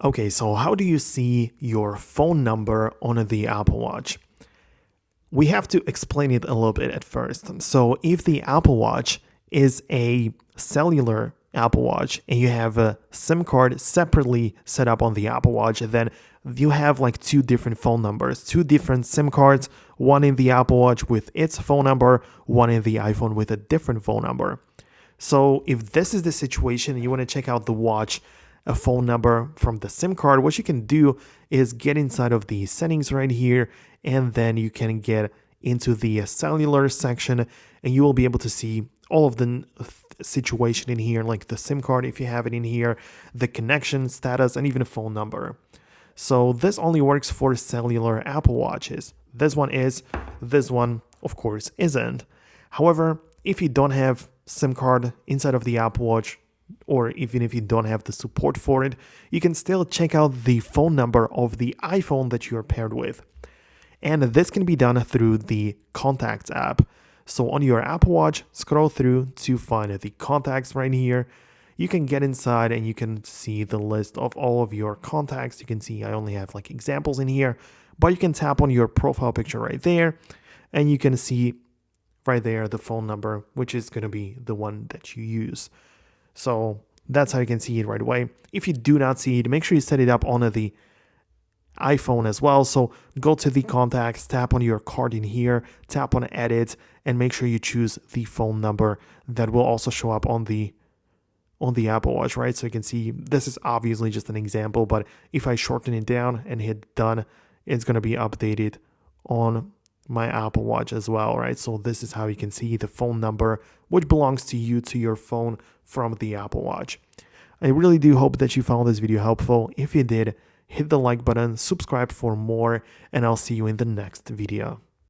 Okay, so how do you see your phone number on the Apple Watch? We have to explain it a little bit at first. So, if the Apple Watch is a cellular Apple Watch and you have a SIM card separately set up on the Apple Watch, then you have like two different phone numbers, two different SIM cards, one in the Apple Watch with its phone number, one in the iPhone with a different phone number. So if this is the situation and you want to check out the watch, a phone number from the SIM card, what you can do is get inside of the settings right here, and then you can get into the cellular section, and you will be able to see all of the situation in here, like the SIM card if you have it in here, the connection status, and even a phone number. So this only works for cellular Apple Watches. This one, of course, isn't. However, if you don't have SIM card inside of the Apple Watch, or even if you don't have the support for it, you can still check out the phone number of the iPhone that you are paired with. And this can be done through the Contacts app. So on your Apple Watch, scroll through to find the contacts right here. You can get inside and you can see the list of all of your contacts. You can see I only have like examples in here, but you can tap on your profile picture right there and you can see right there the phone number, which is going to be the one that you use. So that's how you can see it right away. If you do not see it, make sure you set it up on the iPhone as well. So go to the contacts, tap on your card in here, tap on edit, and make sure you choose the phone number that will also show up on the Apple Watch, right? So you can see this is obviously just an example, but if I shorten it down and hit done, it's going to be updated on my Apple Watch as well, right? So this is how you can see the phone number which belongs to you, to your phone from the Apple Watch. I really do hope that you found this video helpful. If you did, hit the like button, subscribe for more, and I'll see you in the next video.